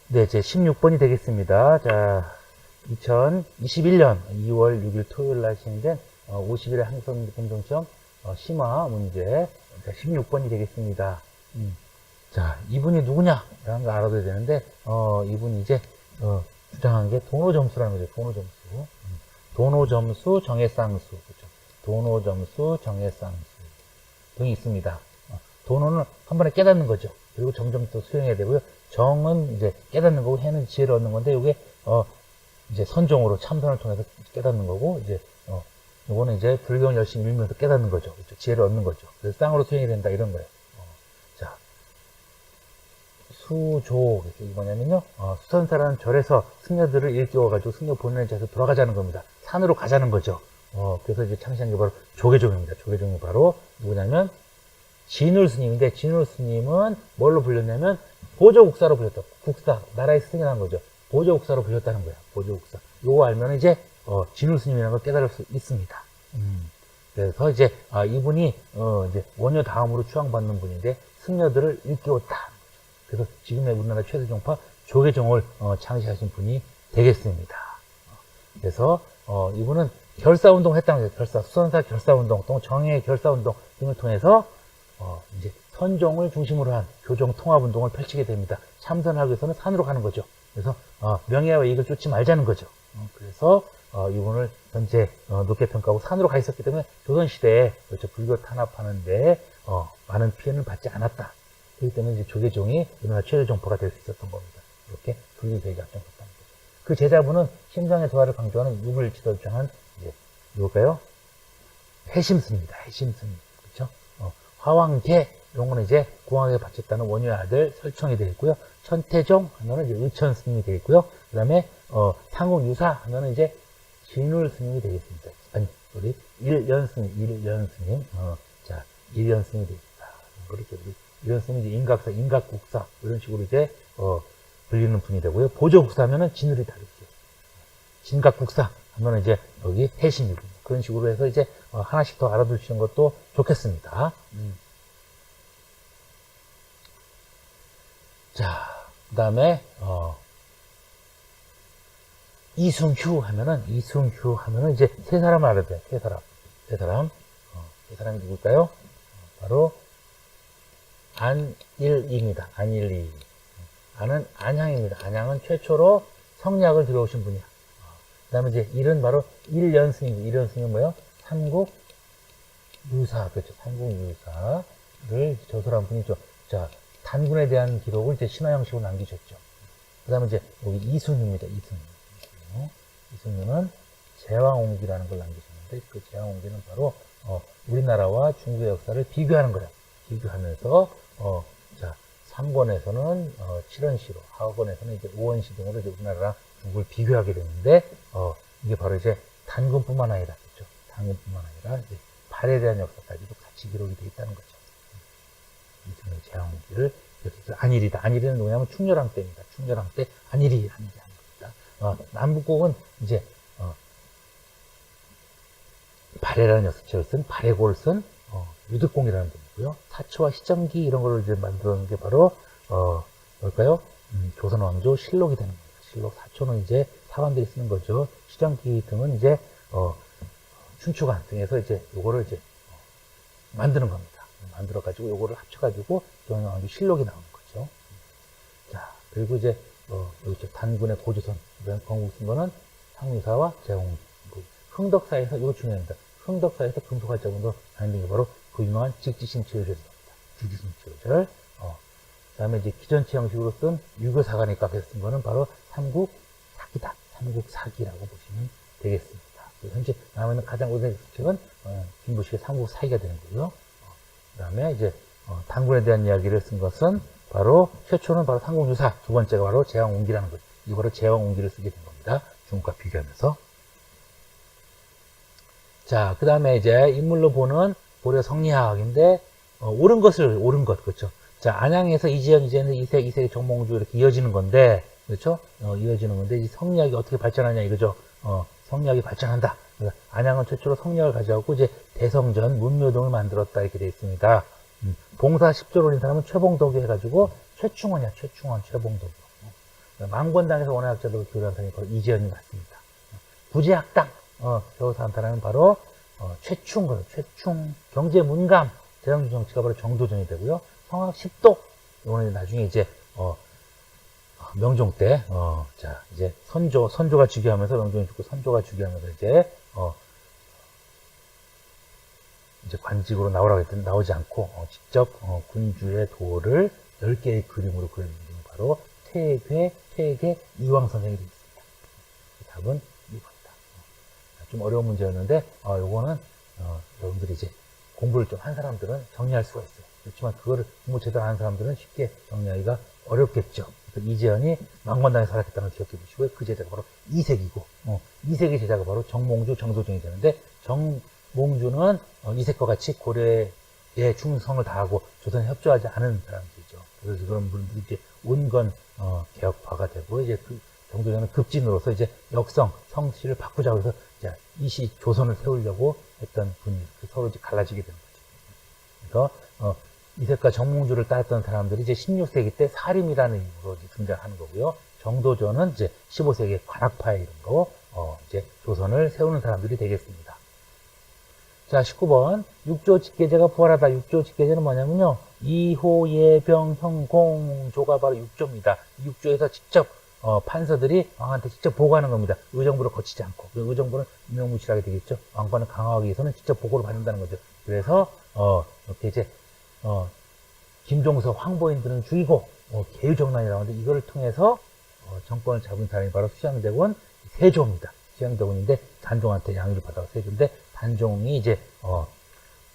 네, 제 16번이 되겠습니다. 자, 2021년 2월 6일 토요일 날 시행된 50일의 항상 공정시험 심화 문제. 자, 16번이 되겠습니다. 자, 이분이 누구냐라는 거 알아둬야 되는데, 이분이 이제 주장한 게 도노점수라는 거죠. 도노점수. 도노점수 정해쌍수. 그렇죠. 도노점수 정해쌍수 등이 있습니다. 도노는 한 번에 깨닫는 거죠. 그리고 점점 또 수행해야 되고요. 정은 이제 깨닫는 거고, 해는 지혜를 얻는 건데, 이게 이제 선종으로 참선을 통해서 깨닫는 거고, 이제 요거는 이제 불경을 열심히 밀면서 깨닫는 거죠. 그렇죠? 지혜를 얻는 거죠. 그래서 쌍으로 수행이 된다 이런 거예요. 자, 수조. 이게 뭐냐면요, 수선사라는 절에서 승려들을 일깨워가지고 승려 본연의 자리에서 돌아가자는 겁니다. 산으로 가자는 거죠. 그래서 이제 창시한 게 바로 조계종입니다. 조계종이 바로 누구냐면 진울 스님인데, 진울 스님은 뭘로 불렸냐면 보조국사로 불렸다. 국사, 나라의 스승이라는 거죠. 보조국사로 불렸다는 거야. 보조국사. 요거 알면 이제 진울 스님이라는 걸 깨달을 수 있습니다. 그래서 이제 이분이 이제 원효 다음으로 추앙받는 분인데 승려들을 일깨웠다. 그래서 지금의 우리나라 최대 종파 조계종을 창시하신 분이 되겠습니다. 그래서 이분은 결사운동을 했다는 거예요. 수선사 결사운동, 또 정의 결사운동 등을 통해서 이제 선종을 중심으로 한 교종 통합운동을 펼치게 됩니다. 참선하기 위해서는 산으로 가는 거죠. 그래서 명예와 이익을 쫓지 말자는 거죠. 그래서 이분을 전체 높게 평가하고 산으로 가 있었기 때문에 조선시대에 그렇죠, 불교 탄압하는데 많은 피해는 받지 않았다. 그렇기 때문에 이제 조계종이 우리나라 최대 종파가 될 수 있었던 겁니다. 이렇게 불교계획이 앞장섰다는 거죠. 그 제자분은 심장의 도화를 강조하는 육을 지도주장한 이제 누굴까요? 해심스입니다. 해심스님. 그렇죠? 화왕계 이런 거는 이제 공황에 바쳤다는 원효의 아들 설총이 되겠고요. 천태종 하면은 이제 의천 스님이 되겠고요. 그 다음에 상국유사 하면은 이제 진울 스님이 되겠습니다. 아니, 우리 일연 스님. 자, 일연 스님이 되겠다. 그렇죠. 일연 스님이 이제 인각사, 인각국사 이런 식으로 이제 불리는 분이 되고요. 보조국사 하면은 진울이 다르죠. 진각국사 하면은 이제 여기 해심이고 그런 식으로 해서 이제 하나씩 더 알아두시는 것도 좋겠습니다. 자, 그 다음에 이승휴 하면은 이제 세 사람을 알아야 돼요. 세 사람. 세 사람이 누굴까요? 바로 안일이입니다. 안일이. 안은 안향입니다. 안향은 최초로 성리학을 들어오신 분이야. 그 다음에 이제 일은 바로 일연승입니다. 일연승은 뭐예요? 삼국유사. 그렇죠. 삼국유사를 저술한 분이죠. 자, 단군에 대한 기록을 이제 신화 형식으로 남기셨죠. 그 다음에 이제 여기 이승유입니다. 이승유는 제왕옹기라는 걸 남기셨는데, 그 제왕옹기는 바로 우리나라와 중국의 역사를 비교하는 거예요. 비교하면서 자, 3권에서는 7원시로, 하권에서는 이제 5원시 등으로 이제 우리나라랑 중국을 비교하게 되는데, 이게 바로 이제 단군뿐만 아니라, 그렇죠. 단군뿐만 아니라 이제 발에 대한 역사까지도 같이 기록이 되어 있다는 거죠. 이승의 제왕옹기를 이렇게 안일이다. 안일이는 뭐냐면 충렬왕 때입니다. 충렬왕 때 안일이 하는 겁니다. 남북국은 이제 발해라는 역사책을 쓴 발해고를 쓴 유득공이라는 분이고요. 사초와 시정기 이런 거를 이제 만드는 게 바로 뭘까요? 조선 왕조 실록이 되는 겁니다. 실록. 사초는 이제 사관들이 쓰는 거죠. 시정기 등은 이제 춘추관 등에서 이제 요거를 이제 만드는 겁니다. 만들어가지고 요거를 합쳐가지고 조선 왕조 실록이 나오는 거죠. 자, 그리고 이제 여기 단군의 고조선, 건국 쓴 거는 상유사와 제홍, 흥덕사에서 이거 중요합니다. 흥덕사에서 금속활자군도 다니는 게 바로 그 유명한 직지신치요절입니다. 직지신치요절. 그 다음에 이제 기전체 형식으로 쓴 유교사관의 카페에서 쓴 거는 바로 삼국사기다. 삼국사기라고 보시면 되겠습니다. 현재 남아있는 가장 오래된 책은 김부식의 삼국사기가 되는 거고요. 그 다음에 이제 단군에 대한 이야기를 쓴 것은 바로 최초는 바로 삼국유사, 두 번째가 바로 제왕옹기라는 거죠. 이거를 제왕옹기를 쓰게 된 겁니다. 중국과 비교하면서. 자, 그 다음에 이제 인물로 보는 고려 성리학인데 옳은 것, 그렇죠. 자, 안양에서 이재현, 이색, 정몽주 이렇게 이어지는 건데, 그렇죠? 이어지는 건데, 이 성리학이 어떻게 발전하냐 이거죠. 성리학이 발전한다. 안양은 최초로 성리학을 가져왔고 이제 대성전, 문묘동을 만들었다 이렇게 되어 있습니다. 봉사 10조를 올린 사람은 최봉덕이 해가지고 최충원이야. 최봉덕. 망권당에서 원화학자로 교류한 사람이 바로 이재현이 맞습니다. 구제학당, 겨우서 한 사람은 바로, 최충 경제문감, 대장주 정치가 바로 정도전이 되고요. 성악 10도, 이거는 나중에 이제, 명종 때, 자, 이제 선조가 즉위하면서, 명종이 죽고 선조가 즉위하면서 이제 관직으로 나오라고 했더니 나오지 않고, 직접, 군주의 도를 10개의 그림으로 그려준 분이 바로 퇴계 이황 선생이 되어 있습니다. 답은 2번이다. 좀 어려운 문제였는데, 요거는, 여러분들이 이제 공부를 좀 한 사람들은 정리할 수가 있어요. 그렇지만 그거를 공부 제대로 한 사람들은 쉽게 정리하기가 어렵겠죠. 이재현이 망권당에서 활약했다는 걸 기억해 보시고요. 그 제자가 바로 이색이고, 이색의 제자가 바로 정몽주, 정도전이 되는데, 정몽주는 이색과 같이 고려의 충성을 다하고 조선에 협조하지 않은 사람들이죠. 그래서 그런 분들이 이제 온건 개혁파가 되고, 이제 그 정도전은 급진으로서 이제 역성, 성씨를 바꾸자고 해서 이제 이시 조선을 세우려고 했던 분이 서로 이제 갈라지게 되는 거죠. 그래서 이색과 정몽주를 따랐던 사람들이 이제 16세기 때 사림이라는 이름으로 등장하는 거고요. 정도전은 이제 15세기 관학파의 이름으로 이제 조선을 세우는 사람들이 되겠습니다. 자, 19번. 육조 직계제가 부활하다. 육조 직계제는 뭐냐면요. 이호, 예병, 형, 공조가 바로 육조입니다. 육조에서 직접 판서들이 왕한테 직접 보고하는 겁니다. 의정부를 거치지 않고. 의정부는 유명무실하게 되겠죠. 왕권을 강화하기 위해서는 직접 보고를 받는다는 거죠. 그래서 이렇게 이제 김종서 황보인들은 죽이고 계유정난이라고 하는데 이거를 통해서 정권을 잡은 사람이 바로 수양대군 세조입니다. 수양대군인데 단종한테 양위를 받아서 세조인데 단종이 이제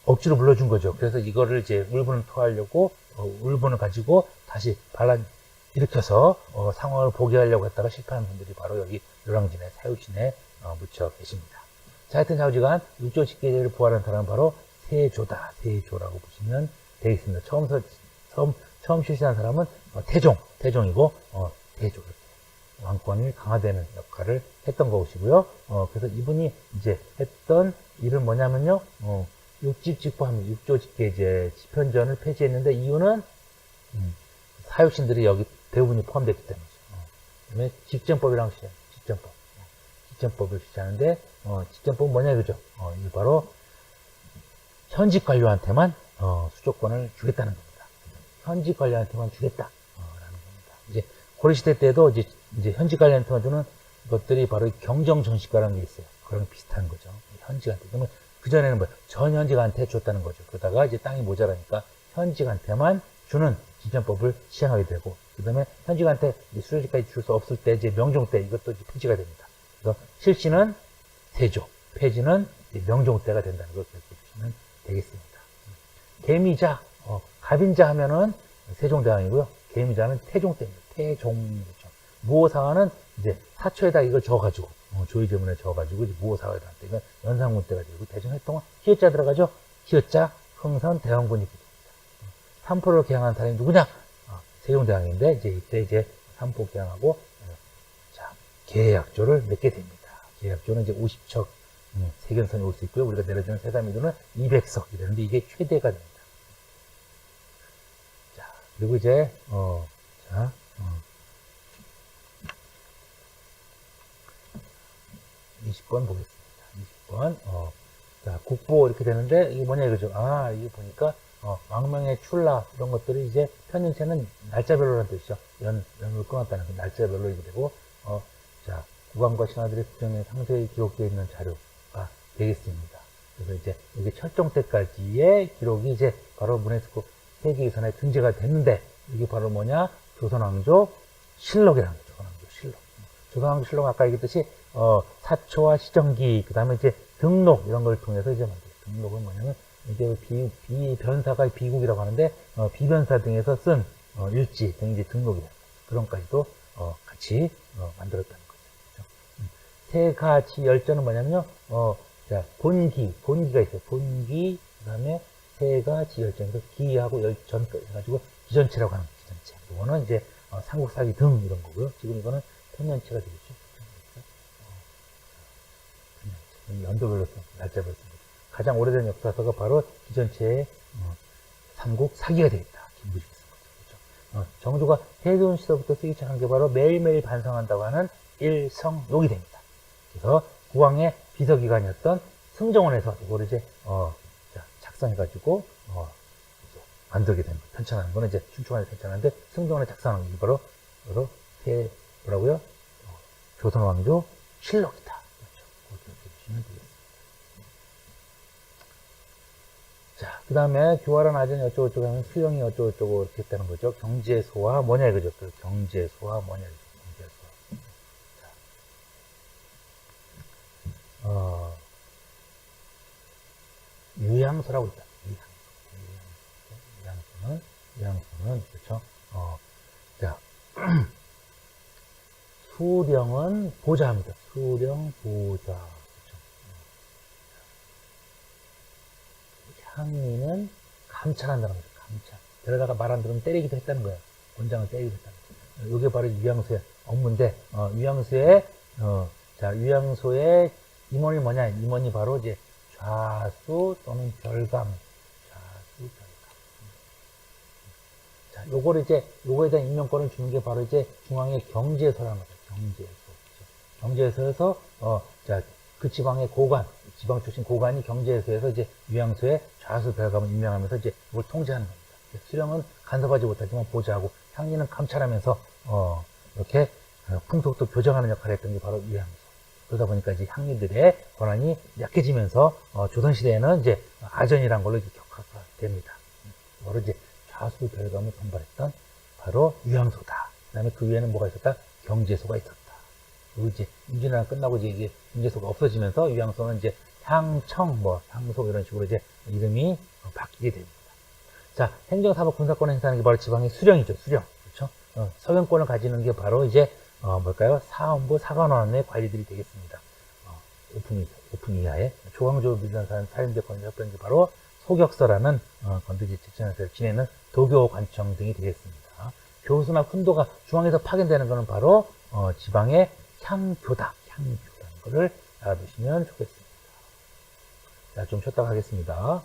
억지로 물러준 거죠. 그래서 이거를 이제 울분을 토하려고 울분을 가지고 다시 반란 일으켜서 상황을 포기하려고 했다가 실패한 분들이 바로 여기 요랑진에 사유진에 묻혀 계십니다. 자, 하여튼 좌우지간 육조 직계제를 부활한 사람은 바로 세조다. 세조라고 보시면 되겠습니다. 처음 실시한 사람은 태종이고 세조. 왕권이 강화되는 역할을 했던 것이고요. 그래서 이분이 이제 했던 일은 뭐냐면요. 육집직보합니다. 육조직계제 집현전을 폐지했는데 이유는 사육신들이 여기 대부분이 포함됐기 때문이죠. 그다음에 직전법이랑 직전법을 시작하는데 직전법은 뭐냐 이거죠. 이게 바로 현직 관료한테만 수조권을 주겠다는 겁니다. 현직 관료한테만 주겠다라는 겁니다. 이제 고려시대 때도 이제 현직 관료한테만 주는 것들이 바로 경정정식과라는 게 있어요. 그런 비슷한 거죠. 현직한테. 그러면 그전에는 전 현직한테 줬다는 거죠. 그러다가 이제 땅이 모자라니까 현직한테만 주는 기전법을 시행하게 되고, 그 다음에 현직한테 수료지까지 줄 수 없을 때 이제 명종 때 이것도 이제 폐지가 됩니다. 그래서 실시는 세조, 폐지는 명종 때가 된다는 걸 기억해 주시면 되겠습니다. 계미자, 갑인자 하면은 세종대왕이고요. 계미자는 태종 때입니다. 태종이죠. 무호사화는 이제 사초에다 이걸 저어가지고, 조의제문에 저어가지고, 이제 무호사화에다 할 때가 연산군 때가 되고, 대종했동안 희어자 들어가죠? 희어자, 흥선, 대왕군이 됩니다. 삼포를 개항한 사람이 누구냐? 세종대왕인데, 이때 이제 삼포 개항하고, 자, 계약조를 맺게 됩니다. 계약조는 이제 50척, 세견선이 올 수 있고요. 우리가 내려주는 세사미도는 200석이 되는데, 이게 최대가 됩니다. 자, 그리고 이제, 20번 보겠습니다. 20번. 자, 국보 이렇게 되는데, 이게 뭐냐 이거죠. 이거 보니까, 왕명의 출라, 이런 것들이 이제 편인체는 날짜별로라는 뜻이죠. 연을 끊었다는 그 날짜별로 이게 되고, 자, 국왕과 신하들의 국정에 상세히 기록되어 있는 자료가 되겠습니다. 그래서 이제 여기 철종 때까지의 기록이 이제 바로 문해스코 세계유산에 등재가 됐는데, 이게 바로 뭐냐? 조선왕조 실록이라는 거죠. 조선왕조 실록. 조선왕조 실록 아까 얘기했듯이, 사초와 시정기, 그 다음에 이제 등록, 이런 걸 통해서 이제 만들어요. 등록은 뭐냐면, 이게 비변사가 비국이라고 하는데, 비변사 등에서 쓴, 일지 등 이제 등록이다. 그런 까지도, 같이, 만들었다는 거죠. 세가지 열전은 뭐냐면요, 자, 본기가 있어요. 본기, 그 다음에 세가지 열전에서 기하고 열전 해가지고 기전체라고 하는 거죠. 기전체. 이거는 이제, 삼국사기 등 이런 거고요. 지금 이거는 편년체가 되겠죠. 연도별로 쓴, 날짜별로 쓴 거죠. 가장 오래된 역사서가 바로 기전체의 삼국 사기가 되겠다. 김부식이 쓴 거죠. 그렇죠? 정조가 세존 시대부터 쓰기 시작한 게 바로 매일매일 반성한다고 하는 일성록이 됩니다. 그래서 국왕의 비서기관이었던 승정원에서 이걸 이제 작성해가지고 만들게 됩니다. 편찬하는 거는 이제 춘추관에 편찬하는데 승정원에 작성하는 게 바로 뭐라고요? 조선왕조 실록이다. 그렇죠. 그렇게 보시면 되겠습니다. 자, 그 다음에 교활한 아전이 어쩌고저쩌고 하면 수령이 어쩌고저쩌고 이렇게 했다는 거죠. 경제소화 뭐냐 이거죠. 그 경제소화 뭐냐 이거죠. 경제소화. 유양소라고 있다. 유양소는 그렇죠. 자, 수령은 보좌입니다. 수령 보좌. 그렇죠. 향리는 감찰한다는 거죠. 감찰. 데려다가 말 안 들으면 때리기도 했다는 거예요. 원장을 때리기도 했다는 거예요. 이게 바로 유양소의 업무인데, 유양소의 임원이 뭐냐? 임원이 바로 이제 좌수 또는 별감. 자, 요거에 대한 임명권을 주는 게 바로 이제 중앙의 경제소라는 거죠. 경제소. 그렇죠? 경제소에서, 그 지방의 고관, 지방 출신 고관이 경제소에서 이제 유양소에 좌수 별감을 임명하면서 이제 이걸 통제하는 겁니다. 수령은 간섭하지 못하지만 보좌하고 향리는 감찰하면서, 이렇게 풍속도 교정하는 역할을 했던 게 바로 유양소. 그러다 보니까 이제 향리들의 권한이 약해지면서, 조선시대에는 이제 아전이란 걸로 이제 격화가 됩니다. 바로 이제 좌수 별감을 선발했던 바로 유양소다. 그 다음에 그 위에는 뭐가 있었다? 경제소가 있었다. 그리고 이제 임진왜란 끝나고 이제 경제소가 없어지면서 유양소는 이제 향청, 향속 이런 식으로 이제 이름이 바뀌게 됩니다. 자, 행정사법 군사권을 행사하는 게 바로 지방의 수령이죠. 수령. 그렇죠? 서경권을 가지는 게 바로 이제 사헌부 사관원의 관리들이 되겠습니다. 오품 이하에 조광조 밀단산 살인대권을 했던 게 바로 소격서라는 건드지 직전에서 지내는 도교관청 등이 되겠습니다. 교수나 훈도가 중앙에서 파견되는 것은 바로 지방의 향교다. 향교라는 것을 알아두시면 좋겠습니다. 자, 좀 쉬었다 가겠습니다.